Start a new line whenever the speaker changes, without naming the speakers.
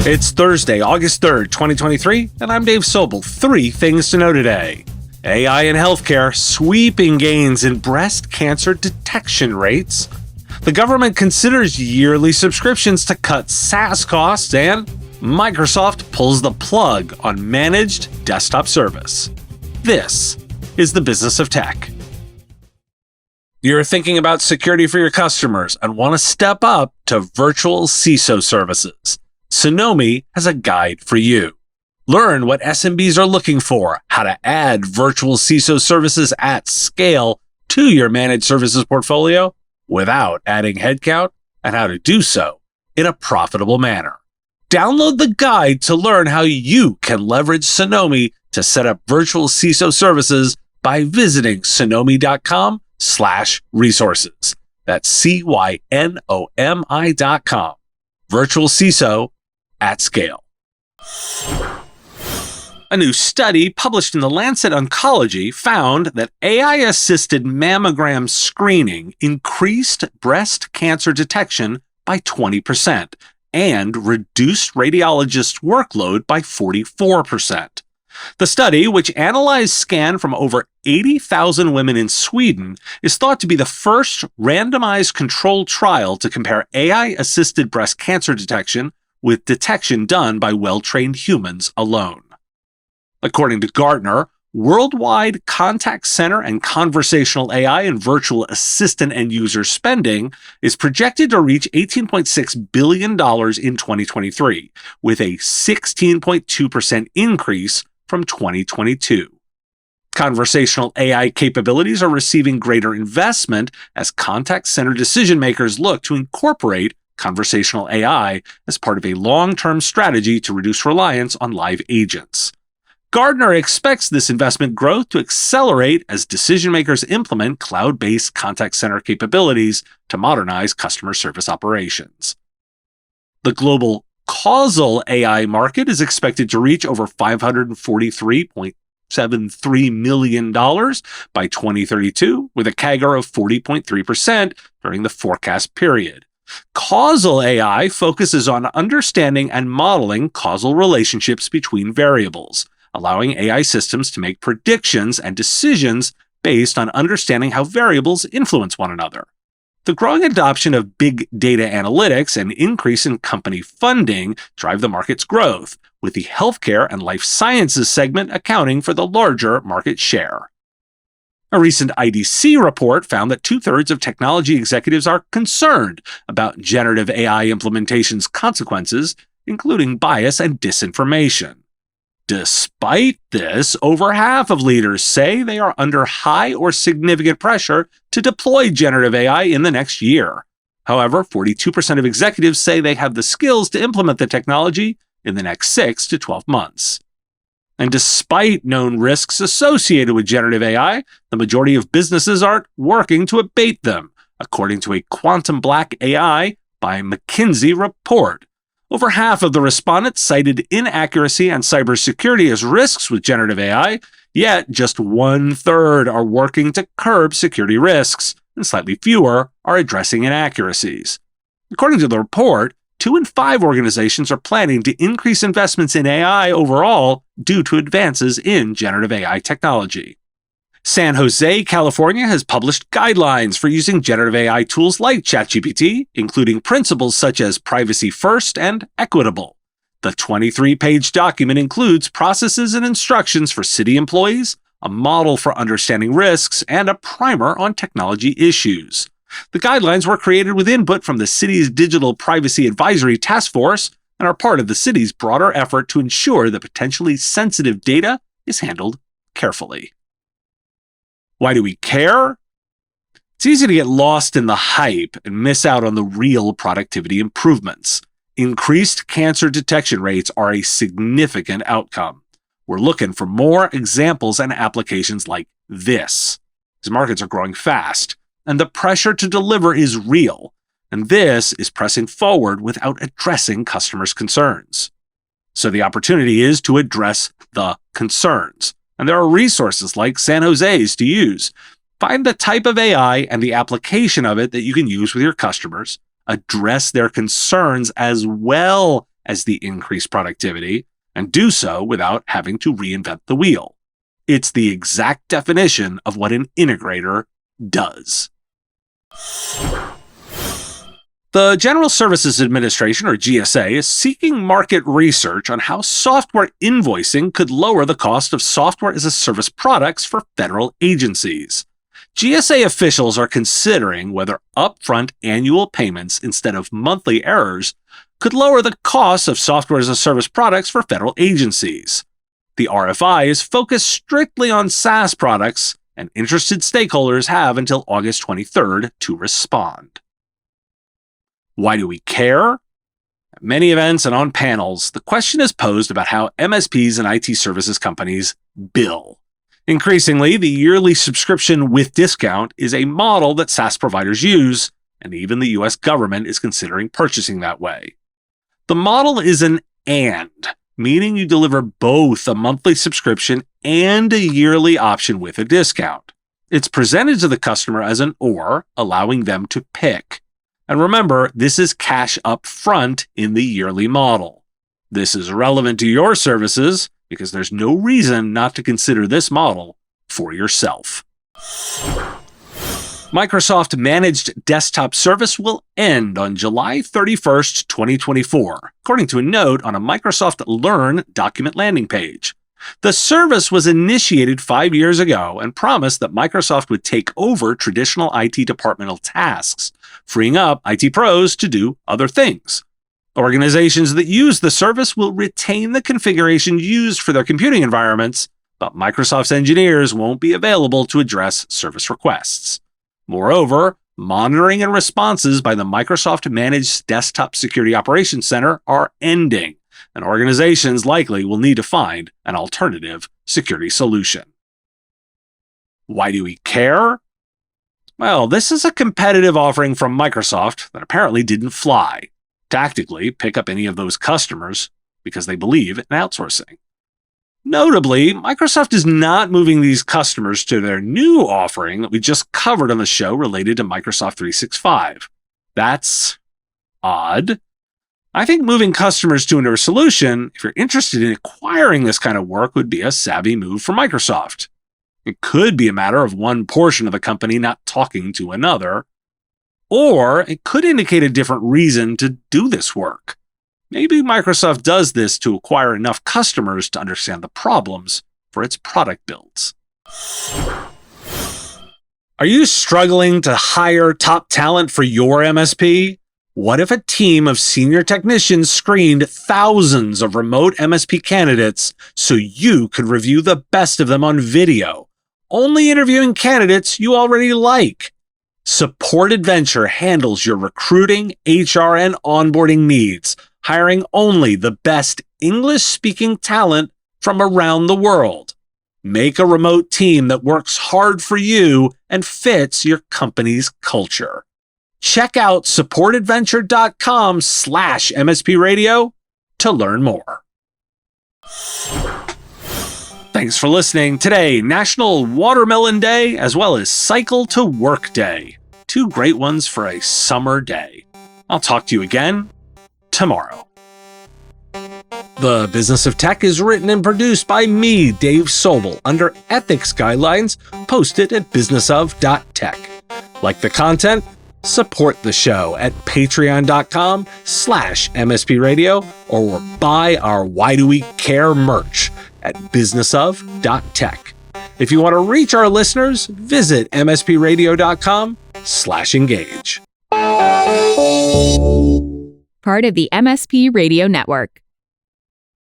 It's Thursday, August 3rd, 2023, and I'm Dave Sobel. 3 things to know today. AI in healthcare, sweeping gains in breast cancer detection rates. The government considers yearly subscriptions to cut SaaS costs, and Microsoft pulls the plug on managed desktop service. This is the business of tech. You're thinking about security for your customers and want to step up to virtual CISO services. Sonomi has a guide for you. Learn what SMBs are looking for, how to add virtual CISO services at scale to your managed services portfolio without adding headcount, and how to do so in a profitable manner. Download the guide to learn how you can leverage Sonomi to set up virtual CISO services by visiting sonomi.com/resources. That's CYNOMI.com. Virtual CISO at scale. A new study published in the Lancet Oncology found that AI-assisted mammogram screening increased breast cancer detection by 20% and reduced radiologists' workload by 44%. The study, which analyzed scan from over 80,000 women in Sweden, is thought to be the first randomized controlled trial to compare AI-assisted breast cancer detection with detection done by well-trained humans alone. According to Gartner, worldwide contact center and conversational AI and virtual assistant and user spending is projected to reach $18.6 billion in 2023, with a 16.2% increase from 2022. Conversational AI capabilities are receiving greater investment as contact center decision makers look to incorporate conversational AI as part of a long-term strategy to reduce reliance on live agents. Gartner expects this investment growth to accelerate as decision makers implement cloud-based contact center capabilities to modernize customer service operations. The global Causal AI market is expected to reach over $543.73 million by 2032, with a CAGR of 40.3% during the forecast period. Causal AI focuses on understanding and modeling causal relationships between variables, allowing AI systems to make predictions and decisions based on understanding how variables influence one another. The growing adoption of big data analytics and increase in company funding drive the market's growth, with the healthcare and life sciences segment accounting for the larger market share. A recent IDC report found that 2/3 of technology executives are concerned about generative AI implementation's consequences, including bias and disinformation. Despite this, over half of leaders say they are under high or significant pressure to deploy generative AI in the next year. However, 42% of executives say they have the skills to implement the technology in the next 6 to 12 months. And despite known risks associated with generative AI, the majority of businesses aren't working to abate them, according to a Quantum Black AI by McKinsey report. Over half of the respondents cited inaccuracy and cybersecurity as risks with generative AI, yet just 1/3 are working to curb security risks, and slightly fewer are addressing inaccuracies. According to the report, 2 in 5 organizations are planning to increase investments in AI overall due to advances in generative AI technology. San Jose, California has published guidelines for using generative AI tools like Chat GPT, including principles such as privacy first and equitable. The 23-page document includes processes and instructions for city employees, a model for understanding risks, and a primer on technology issues. The guidelines were created with input from the city's Digital Privacy Advisory Task Force and are part of the city's broader effort to ensure that potentially sensitive data is handled carefully. Why do we care? It's easy to get lost in the hype and miss out on the real productivity improvements. Increased cancer detection rates are a significant outcome. We're looking for more examples and applications like this. These markets are growing fast, and the pressure to deliver is real, and this is pressing forward without addressing customers' concerns. So the opportunity is to address the concerns. And there are resources like San Jose's to use. Find the type of AI and the application of it that you can use with your customers. Address their concerns as well as the increased productivity, and do so without having to reinvent the wheel. It's the exact definition of what an integrator does. The General Services Administration, or GSA, is seeking market research on how software invoicing could lower the cost of software-as-a-service products for federal agencies. GSA officials are considering whether upfront annual payments instead of monthly errors could lower the cost of software-as-a-service products for federal agencies. The RFI is focused strictly on SaaS products, and interested stakeholders have until August 23rd to respond. Why do we care? At many events and on panels, the question is posed about how MSPs and IT services companies bill. Increasingly, the yearly subscription with discount is a model that SaaS providers use, and even the US government is considering purchasing that way. The model is an and, meaning you deliver both a monthly subscription and a yearly option with a discount. It's presented to the customer as an or, allowing them to pick. And remember, this is cash up front in the yearly model. This is relevant to your services because there's no reason not to consider this model for yourself. Microsoft Managed Desktop Service will end on July 31st, 2024, according to a note on a Microsoft Learn document landing page. The service was initiated 5 years ago and promised that Microsoft would take over traditional IT departmental tasks, freeing up IT pros to do other things. Organizations that use the service will retain the configuration used for their computing environments, but Microsoft's engineers won't be available to address service requests. Moreover, monitoring and responses by the Microsoft Managed Desktop Security Operations Center are ending, and organizations likely will need to find an alternative security solution. Why do we care? Well, this is a competitive offering from Microsoft that apparently didn't fly. Tactically, pick up any of those customers because they believe in outsourcing. Notably, Microsoft is not moving these customers to their new offering that we just covered on the show related to Microsoft 365. That's odd. I think moving customers to a newer solution, if you're interested in acquiring this kind of work, would be a savvy move for Microsoft. It could be a matter of one portion of the company not talking to another, or it could indicate a different reason to do this work. Maybe Microsoft does this to acquire enough customers to understand the problems for its product builds. Are you struggling to hire top talent for your MSP? What if a team of senior technicians screened thousands of remote MSP candidates so you could review the best of them on video, only interviewing candidates you already like? Support Adventure handles your recruiting, HR, and onboarding needs, hiring only the best English-speaking talent from around the world. Make a remote team that works hard for you and fits your company's culture. Check out supportadventure.com/MSP Radio to learn more. Thanks for listening. Today, National Watermelon Day, as well as Cycle to Work Day. Two great ones for a summer day. I'll talk to you again tomorrow. The Business of Tech is written and produced by me, Dave Sobel, under ethics guidelines posted at businessof.tech. Like the content? Support the show at patreon.com/MSP Radio or buy our Why Do We Care merch at businessof.tech. If you want to reach our listeners, visit mspradio.com/engage.
Part of the MSP Radio Network.